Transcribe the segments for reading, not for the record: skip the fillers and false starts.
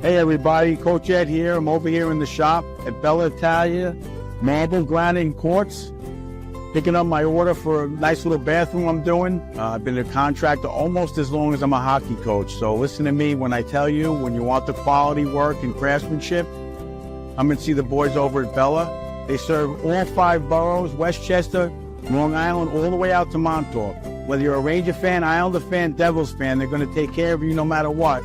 Hey everybody, Coach Ed here. I'm over here in the shop at Bella Italia, Marble Granite and Quartz, picking up my order for a nice little bathroom I'm doing. I've been a contractor almost as long as I'm a hockey coach. So listen to me when I tell you, when you want the quality work and craftsmanship, come and see the boys over at Bella. They serve all 5 boroughs, Westchester, Long Island, all the way out to Montauk. Whether you're a Ranger fan, Islander fan, Devils fan, they're going to take care of you no matter what.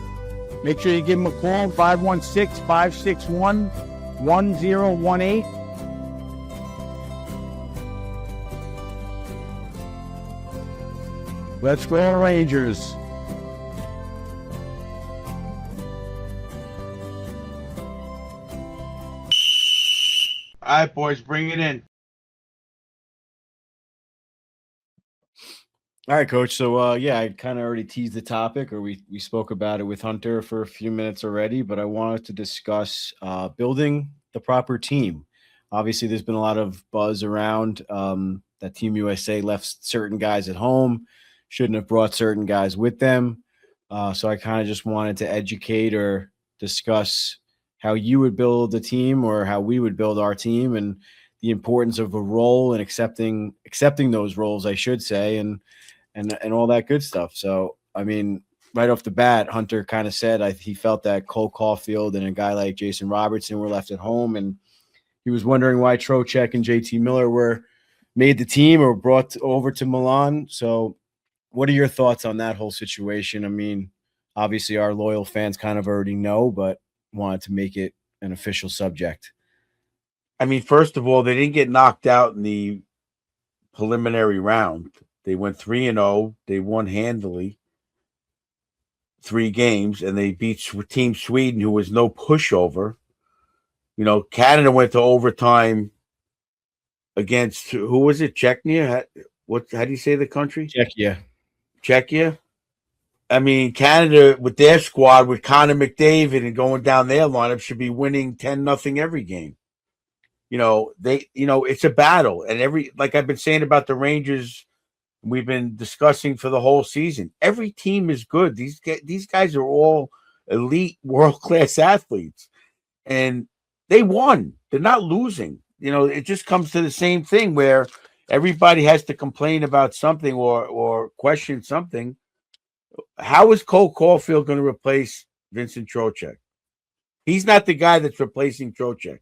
Make sure you give them a call, 516-561-1018. Let's go Rangers. All right, boys, bring it in. All right, Coach. So, I kind of already teased the topic, or we spoke about it with Hunter for a few minutes already, but I wanted to discuss building the proper team. Obviously, there's been a lot of buzz around that Team USA left certain guys at home, shouldn't have brought certain guys with them. So I kind of just wanted to educate or discuss how you would build a team or how we would build our team and the importance of a role and accepting those roles, I should say, and all that good stuff. So, I mean, right off the bat, Hunter kind of said he felt that Cole Caulfield and a guy like Jason Robertson were left at home, and he was wondering why Trocheck and JT Miller were made the team or brought over to Milan. So what are your thoughts on that whole situation? I mean, obviously our loyal fans kind of already know, but wanted to make it an official subject. I mean, first of all, they didn't get knocked out in the preliminary round. They went 3-0. They won handily 3 games, and they beat Team Sweden, who was no pushover. You know, Canada went to overtime against, who was it? Czechia? How do you say the country? Czechia. I mean, Canada with their squad, with Connor McDavid and going down their lineup, should be winning 10-0 every game. It's a battle, and like I've been saying about the Rangers, we've been discussing for the whole season. Every team is good. These guys are all elite, world-class athletes, and they won. They're not losing. It just comes to the same thing where everybody has to complain about something or question something. How is Cole Caulfield going to replace Vincent Trocheck? He's not the guy that's replacing Trocheck.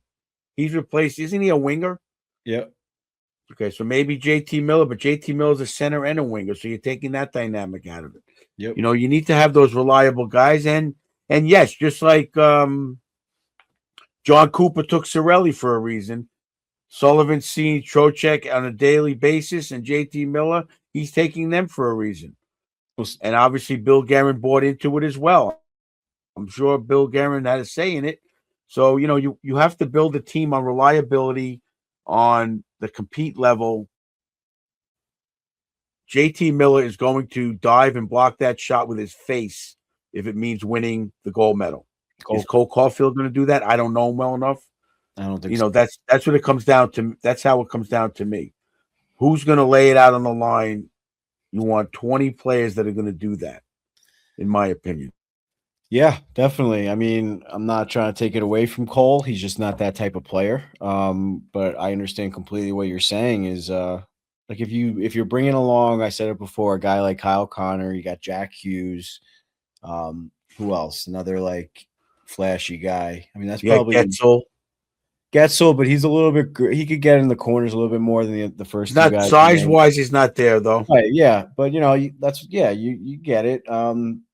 He's replaced, isn't he a winger? Yeah. Okay, so maybe JT Miller, but JT Miller's a center and a winger, so you're taking that dynamic out of it. Yep. You need to have those reliable guys, and yes, just like John Cooper took Cirelli for a reason, Sullivan's seeing Trocheck on a daily basis, and JT Miller, he's taking them for a reason. And obviously Bill Guerin bought into it as well. I'm sure Bill Guerin had a say in it. So, you have to build a team on reliability, on the compete level. JT Miller is going to dive and block that shot with his face if it means winning the gold medal. Is Cole Caulfield going to do that? I don't know him well enough. I don't think so. That's what it comes down to. That's how it comes down to me. Who's going to lay it out on the line? You want 20 players that are going to do that, in my opinion. Yeah, definitely. I mean, I'm not trying to take it away from Cole. He's just not that type of player. But I understand completely what you're saying is like if you're bringing along, I said it before, a guy like Kyle Connor, you got Jack Hughes. Who else? Another like flashy guy. I mean, that's probably Getzel, but he's a little bit. He could get in the corners a little bit more than the first. Not two guys size-wise, he's not there though. Right, yeah, but you get it.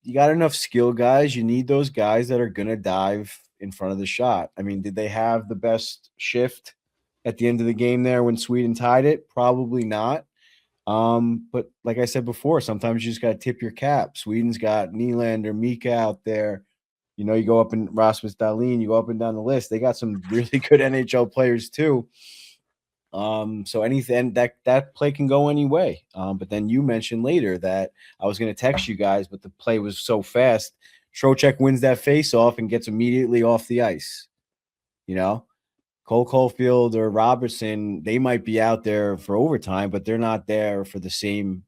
You got enough skill guys. You need those guys that are gonna dive in front of the shot. I mean, did they have the best shift at the end of the game there when Sweden tied it? Probably not. But like I said before, sometimes you just got to tip your cap. Sweden's got Nylander, Mika out there. You go up in Rasmus Dahlin, you go up and down the list. They got some really good NHL players too. So anything that play can go any way. But then you mentioned later that I was going to text you guys, but the play was so fast. Trocheck wins that face-off and gets immediately off the ice. Cole Caulfield or Robertson, they might be out there for overtime, but they're not there for the same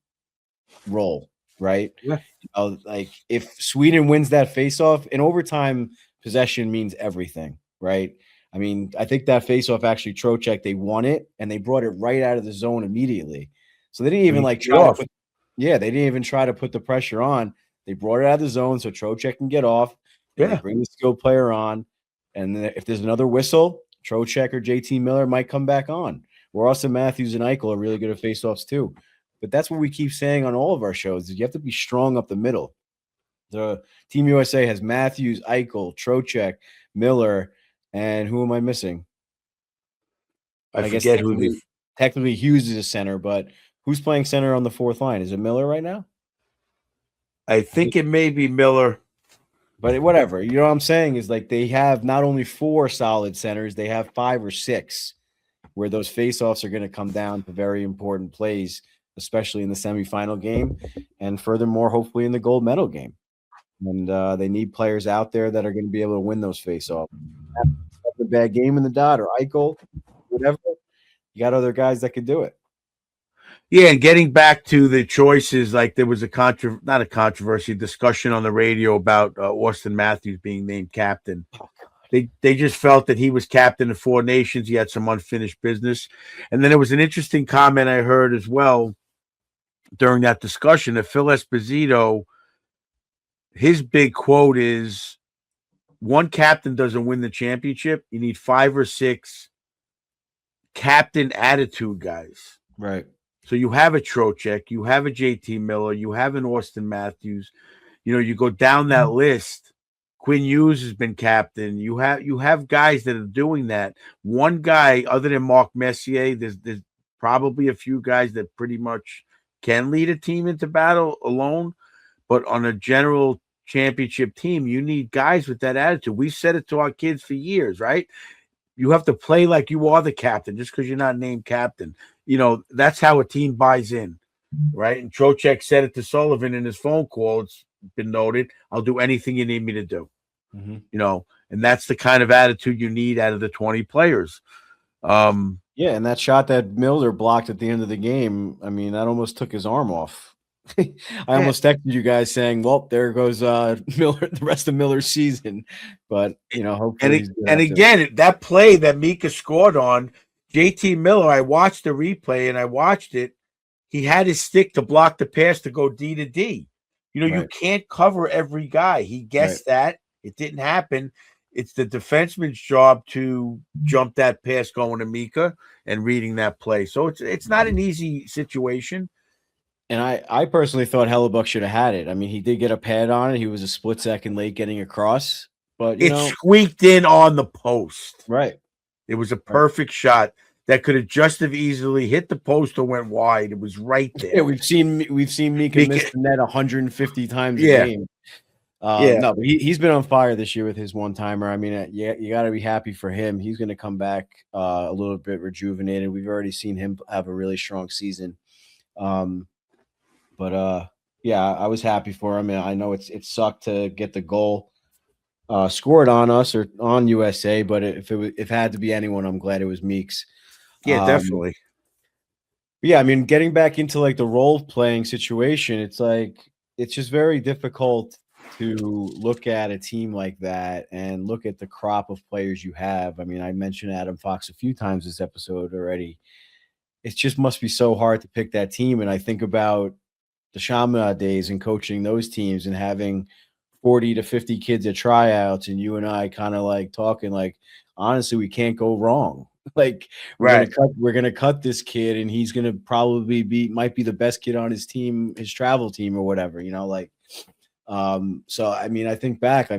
role, right? Yeah. Like if Sweden wins that face-off in overtime, possession means everything, right? I mean, I think that faceoff actually Trocheck, they won it and they brought it right out of the zone immediately. So they didn't even You like get try to off. put, yeah, they didn't even try to put the pressure on. They brought it out of the zone so Trocheck can get off and they Yeah. bring the skilled player on. And then if there's another whistle, Trocheck or JT Miller might come back on. Where Austin Matthews and Eichel are really good at faceoffs too. But that's what we keep saying on all of our shows is you have to be strong up the middle. The Team USA has Matthews, Eichel, Trocheck, Miller, and who am I missing? I I guess forget who the. technically Hughes is a center, but who's playing center on the fourth line? Is it Miller right now? I think it may be Miller. But whatever. You know what I'm saying is like they have not only 4 solid centers, they have 5 or 6 where those faceoffs are going to come down to very important plays, especially in the semifinal game, and furthermore, hopefully in the gold medal game. And they need players out there that are going to be able to win those faceoffs. Have a bad game in the dot or Eichel, whatever. You got other guys that could do it. Yeah, and getting back to the choices, like there was not a controversy discussion on the radio about Austin Matthews being named captain. Oh, They just felt that he was captain of 4 nations. He had some unfinished business, and then there was an interesting comment I heard as well during that discussion that Phil Esposito, his big quote is, "One captain doesn't win the championship. You need 5 or 6 captain attitude guys." Right. So you have a Trocheck, you have a JT Miller, you have an Austin Matthews. You go down that list. Quinn Hughes has been captain. You have guys that are doing that. One guy, other than Mark Messier, there's probably a few guys that pretty much can lead a team into battle alone. But on a general championship team, you need guys with that attitude. We've said it to our kids for years, right? You have to play like you are the captain just because you're not named captain. That's how a team buys in, right? And Trocheck said it to Sullivan in his phone call. It's been noted. I'll do anything you need me to do. Mm-hmm. And that's the kind of attitude you need out of the 20 players. Yeah, and that shot that Miller blocked at the end of the game, I mean, that almost took his arm off. I almost texted you guys saying, well, there goes Miller, the rest of Miller's season. But, hopefully. And again, that play that Mika scored on, JT Miller, I watched the replay and I watched it. He had his stick to block the pass to go D to D. You can't cover every guy. He guessed that. It didn't happen. It's the defenseman's job to jump that pass going to Mika and reading that play. So it's not an easy situation. And I personally thought Hellebuck should have had it. I mean, he did get a pad on it. He was a split second late getting across, but it squeaked in on the post. Right. It was a perfect shot that could have just as easily hit the post or went wide. It was right there. Yeah, we've seen Mika miss the net 150 times a game. No, but he's been on fire this year with his one-timer. I mean, you got to be happy for him. He's going to come back a little bit rejuvenated. We've already seen him have a really strong season. But I was happy for him. I know it sucked to get the goal scored on us or on USA, but if it had to be anyone, I'm glad it was Meeks. Yeah, definitely. Yeah, I mean, getting back into like the role-playing situation, it's just very difficult to look at a team like that and look at the crop of players you have. I mean, I mentioned Adam Fox a few times this episode already. It just must be so hard to pick that team. And I think about the Chaminade days and coaching those teams and having 40 to 50 kids at tryouts, and you and I kind of like talking like, honestly, we can't go wrong. Like we're gonna cut this kid, and he's gonna probably might be the best kid on his team, his travel team or whatever, So I mean, I think back,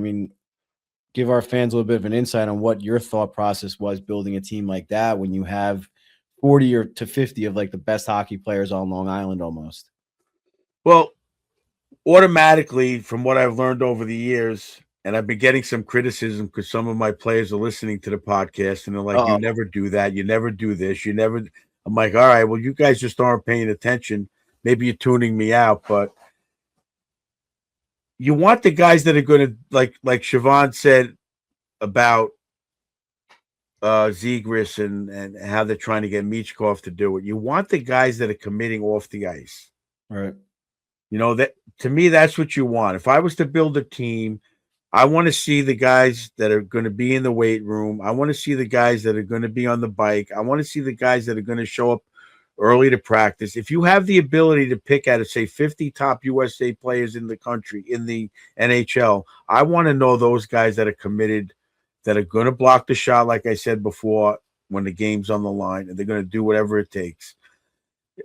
give our fans a little bit of an insight on what your thought process was building a team like that when you have 40 or to 50 of like the best hockey players on Long Island almost. Well, automatically, from what I've learned over the years, and I've been getting some criticism because some of my players are listening to the podcast and they're like, You never do that. You never do this. I'm like, all right, well, you guys just aren't paying attention. Maybe you're tuning me out, but you want the guys that are going to, like Siobhan said about Zegras and how they're trying to get Michkov to do it. You want the guys that are committing off the ice. Right. That to me, that's what you want. If I was to build a team, I want to see the guys that are going to be in the weight room. I want to see the guys that are going to be on the bike. I want to see the guys that are going to show up early to practice. If you have the ability to pick out of, say, 50 top USA players in the country, in the NHL, I want to know those guys that are committed, that are going to block the shot, like I said before, when the game's on the line, and they're going to do whatever it takes.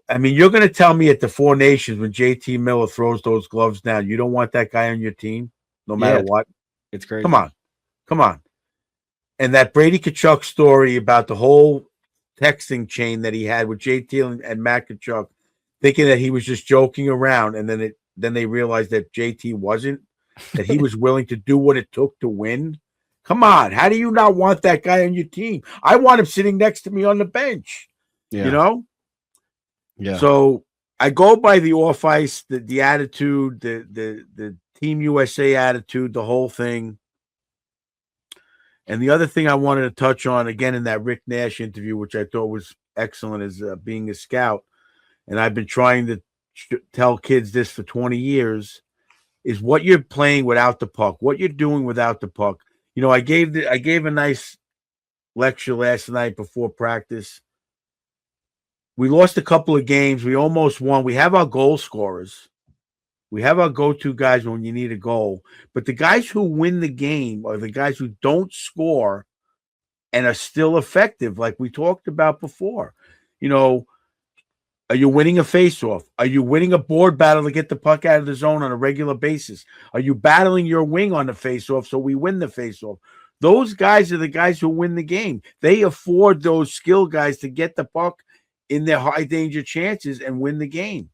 I mean, you're going to tell me at the Four Nations when JT Miller throws those gloves down, you don't want that guy on your team, no matter what? It's crazy. Come on. Come on. And that Brady Tkachuk story about the whole texting chain that he had with JT and Matt Tkachuk, thinking that he was just joking around, and then they realized that JT wasn't, that he was willing to do what it took to win. Come on. How do you not want that guy on your team? I want him sitting next to me on the bench. Yeah. You know? Yeah. So I go by the off ice, the attitude, the Team USA attitude, the whole thing. And the other thing I wanted to touch on again in that Rick Nash interview, which I thought was excellent, is being a scout. And I've been trying to tell kids this for 20 years, is what you're playing without the puck, what you're doing without the puck. You know, I gave a nice lecture last night before practice. We lost a couple of games. We almost won. We have our goal scorers. We have our go-to guys when you need a goal. But the guys who win the game are the guys who don't score and are still effective, like we talked about before. You know, are you winning a face-off? Are you winning a board battle to get the puck out of the zone on a regular basis? Are you battling your wing on the face-off so we win the face-off? Those guys are the guys who win the game. They afford those skill guys to get the puck in their high danger chances and win the game.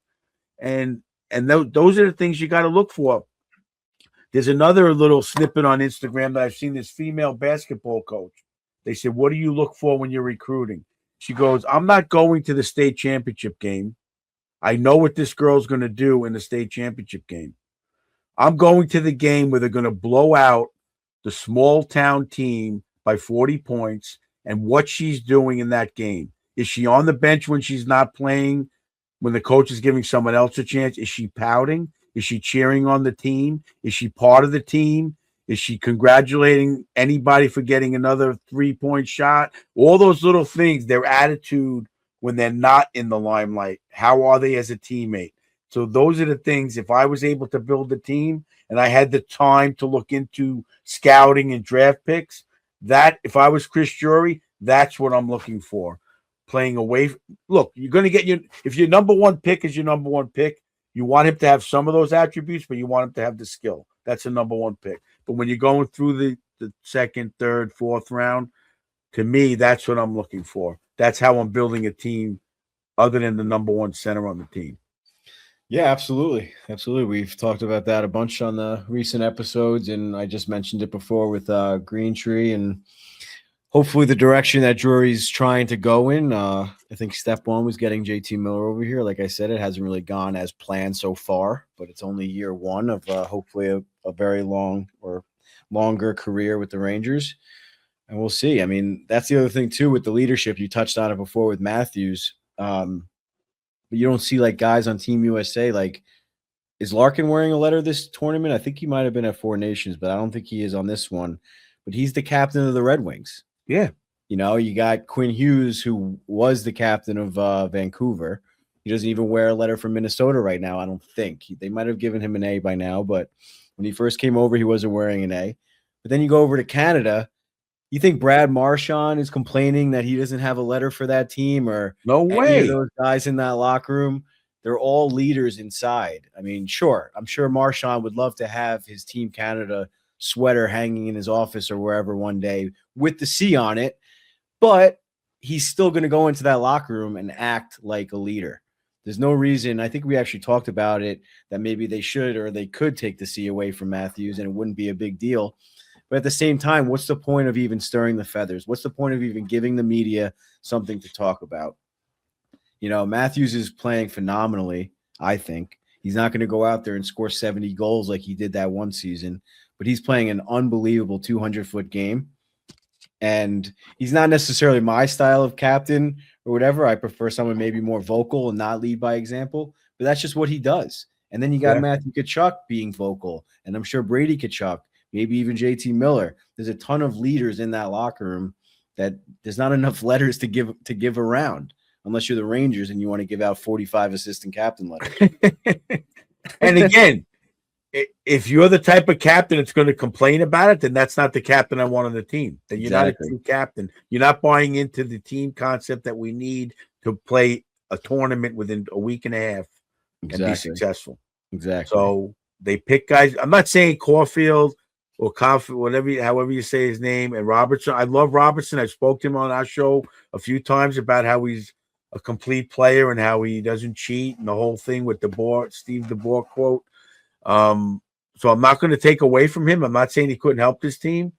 And those are the things you got to look for. There's another little snippet on Instagram that I've seen, this female basketball coach. They said, what do you look for when you're recruiting? She goes, I'm not going to the state championship game. I know what this girl's going to do in the state championship game. I'm going to the game where they're going to blow out the small town team by 40 points and what she's doing in that game. Is she on the bench when she's not playing, when the coach is giving someone else a chance? Is she pouting? Is she cheering on the team? Is she part of the team? Is she congratulating anybody for getting another 3-point shot? All those little things, their attitude when they're not in the limelight. How are they as a teammate? So those are the things, if I was able to build a team and I had the time to look into scouting and draft picks, that if I was Chris Drury, that's what I'm looking for. Playing away. Look, you're going to get if your number one pick is your number one pick, you want him to have some of those attributes, but you want him to have the skill. That's the number one pick. But when you're going through the second, third, fourth round, to me, that's what I'm looking for. That's how I'm building a team other than the number one center on the team. Yeah, absolutely. Absolutely. We've talked about that a bunch on the recent episodes, and I just mentioned it before with Green Tree, and hopefully the direction that Drury's trying to go in. I think step one was getting JT Miller over here. Like I said, it hasn't really gone as planned so far, but it's only year one of hopefully a very long or longer career with the Rangers. And we'll see. I mean, that's the other thing too with the leadership. You touched on it before with Matthews. But you don't see like guys on Team USA. Like, is Larkin wearing a letter this tournament? I think he might have been at Four Nations, but I don't think he is on this one. But he's the captain of the Red Wings. Yeah. You know, you got Quinn Hughes, who was the captain of Vancouver. He doesn't even wear a letter from Minnesota right now, I don't think. They might have given him an A by now, but when he first came over, he wasn't wearing an A. But then you go over to Canada. You think Brad Marchand is complaining that he doesn't have a letter for that team, or no way? Any of those guys in that locker room? They're all leaders inside. I mean, sure, I'm sure Marchand would love to have his Team Canada sweater hanging in his office or wherever one day with the C on it, but he's still going to go into that locker room and act like a leader. There's no reason. I think we actually talked about it, that maybe they should or they could take the C away from Matthews and it wouldn't be a big deal. But at the same time, what's the point of even stirring the feathers? What's the point of even giving the media something to talk about? You know, Matthews is playing phenomenally, I think. He's not going to go out there and score 70 goals like he did that one season, but he's playing an unbelievable 200-foot game. And he's not necessarily my style of captain or whatever. I prefer someone maybe more vocal and not lead by example, but that's just what he does. And then you got Matthew Tkachuk being vocal, and I'm sure Brady Tkachuk maybe even JT Miller. There's a ton of leaders in that locker room that there's not enough letters to give around, unless you're the Rangers and you want to give out 45 assistant captain letters. And again, if you're the type of captain that's going to complain about it, then that's not the captain I want on the team. Then you're not a true captain. You're not buying into the team concept that we need to play a tournament within a week and a half and be successful. Exactly. So they pick guys. I'm not saying Caulfield or Caulfield, however you say his name, and Robertson. I love Robertson. I spoke to him on our show a few times about how he's a complete player and how he doesn't cheat and the whole thing with Steve DeBoer quote. So I'm not going to take away from him. I'm not saying he couldn't help this team,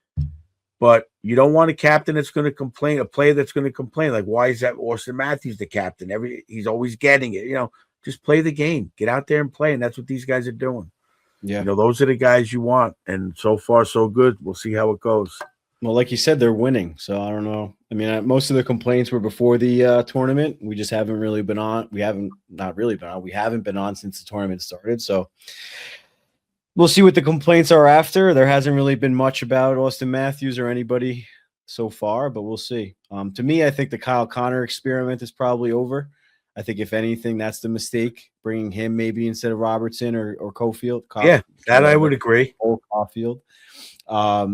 but you don't want a captain that's going to complain, a player that's going to complain. Like, why is that Austin Matthews the captain? He's always getting it. Just play the game, get out there and play, and that's what these guys are doing. Yeah, those are the guys you want, and so far so good. We'll see how it goes. Well, like you said, they're winning, so I don't know. I mean, most of the complaints were before the tournament. We just haven't really been on. We haven't been on since the tournament started. So we'll see what the complaints are after. There hasn't really been much about Austin Matthews or anybody so far, but we'll see. To me, I think the Kyle Connor experiment is probably over. I think if anything, that's the mistake, bringing him maybe instead of Robertson or Caulfield. Yeah, that I would agree. Or Caulfield. But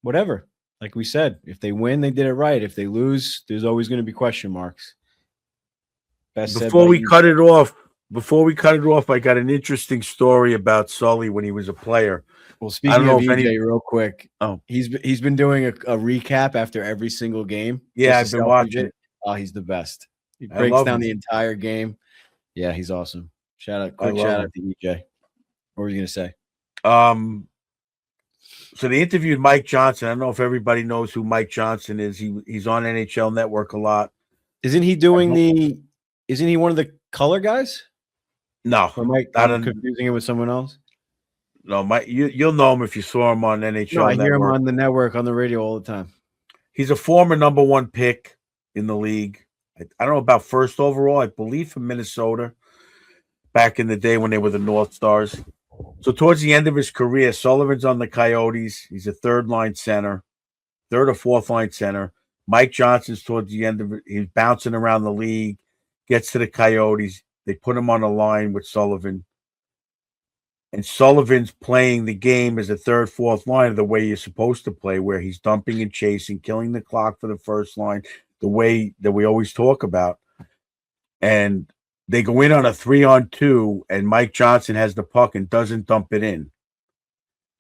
whatever. Like we said, if they win, they did it right. If they lose, there's always going to be question marks. Before we cut it off, I got an interesting story about Sully when he was a player. Well, speaking of EJ, real quick, he's been doing a recap after every single game. Yeah, I've been watching it. Oh, he's the best. He breaks down the entire game. Yeah, he's awesome. Shout out to EJ. What were you going to say? So they interviewed Mike Johnson. I don't know if everybody knows who Mike Johnson is. He's on NHL Network a lot. Isn't he one of the color guys? No. I'm confusing him with someone else. No, Mike, you'll know him if you saw him on NHL Network. I hear him on the network on the radio all the time. He's a former number 1 pick in the league. I don't know about first overall. I believe from Minnesota back in the day when they were the North Stars. So towards the end of his career, Sullivan's on the Coyotes. He's a third or fourth line center. Mike Johnson's towards the end of it. He's bouncing around the league, gets to the Coyotes. They put him on a line with Sullivan. And Sullivan's playing the game as a third, fourth line the way you're supposed to play, where he's dumping and chasing, killing the clock for the first line, the way that we always talk about. And they go in on a 3-on-2, and Mike Johnson has the puck and doesn't dump it in.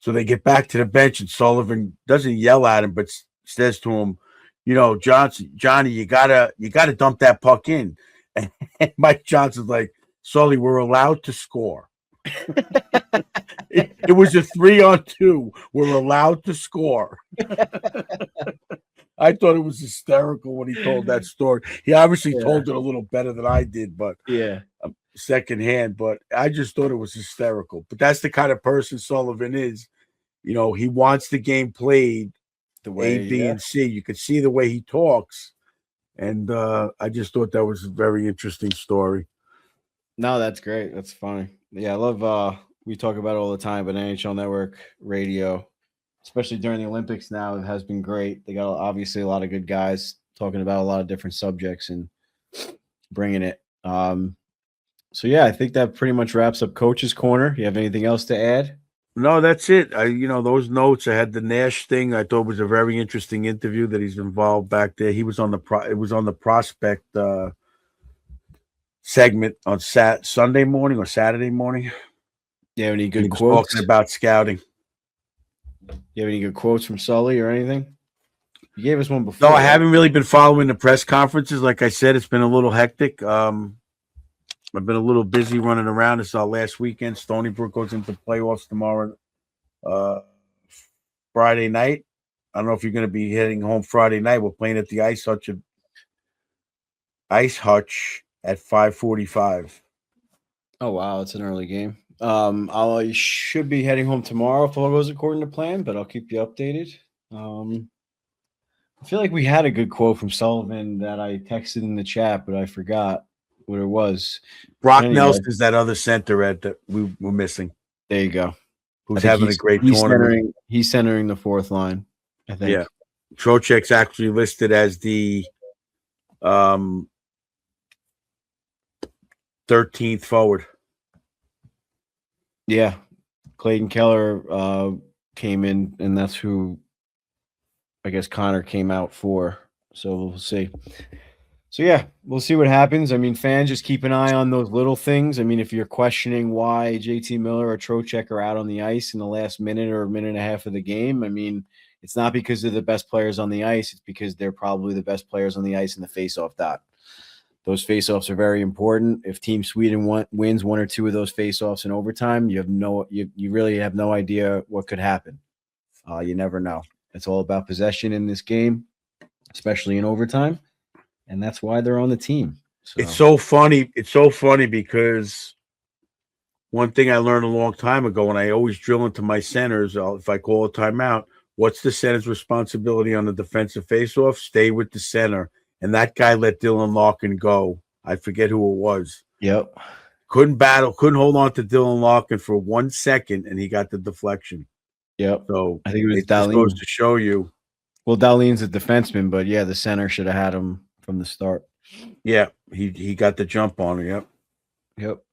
So they get back to the bench, and Sullivan doesn't yell at him, but says to him, Johnny, you gotta dump that puck in. And Mike Johnson's like, Sully, we're allowed to score. It was a 3-on-2. We're allowed to score. I thought it was hysterical when he told that story. He obviously told it a little better than I did, but secondhand. But I just thought it was hysterical. But that's the kind of person Sullivan is. He wants the game played the way A, B, and C. You could see the way he talks, and I just thought that was a very interesting story. No, that's great. That's funny. Yeah, I love. We talk about it all the time, but NHL Network radio, especially during the Olympics now, it has been great. They got obviously a lot of good guys talking about a lot of different subjects and bringing it. So yeah, I think that pretty much wraps up Coach's Corner. You have anything else to add? No, that's it. Those notes. I had the Nash thing. I thought was a very interesting interview that he's involved back there. He was on the prospect segment on Sunday morning or Saturday morning. You have any good quotes? Talking about scouting. You have any good quotes from Sully or anything? You gave us one before. No, I haven't really been following the press conferences. Like I said, it's been a little hectic. I've been a little busy running around. It's our last weekend. Stony Brook goes into playoffs tomorrow, Friday night. I don't know if you're going to be heading home Friday night. We're playing at the Ice Hutch at 5:45. Oh wow, it's an early game. I should be heading home tomorrow if all goes according to plan, but I'll keep you updated. I feel like we had a good quote from Sullivan that I texted in the chat, but I forgot what it was. Brock Nelson is that other center that we were missing. There you go. Looks and having a great tournament. He's centering the fourth line, I think. Yeah. Trocheck's actually listed as the 13th forward. Yeah. Clayton Keller came in, and that's who I guess Connor came out for. So we'll see. So yeah, we'll see what happens. I mean, fans, just keep an eye on those little things. I mean, if you're questioning why JT Miller or Trocheck are out on the ice in the last minute or minute and a half of the game, I mean, it's not because they're the best players on the ice. It's because they're probably the best players on the ice in the faceoff dot. Those faceoffs are very important. If Team Sweden wins one or two of those faceoffs in overtime, you really have no idea what could happen. You never know. It's all about possession in this game, especially in overtime. And that's why they're on the team. So. It's so funny. It's so funny because one thing I learned a long time ago, and I always drill into my centers, if I call a timeout, what's the center's responsibility on the defensive faceoff? Stay with the center. And that guy let Dylan Larkin go. I forget who it was. Yep. Couldn't hold on to Dylan Larkin for 1 second, and he got the deflection. Yep. So I think it was just goes to show you. Well, Darlene's a defenseman, but yeah, the center should have had him from the start. Yeah, he got the jump on him. Yep. Yep.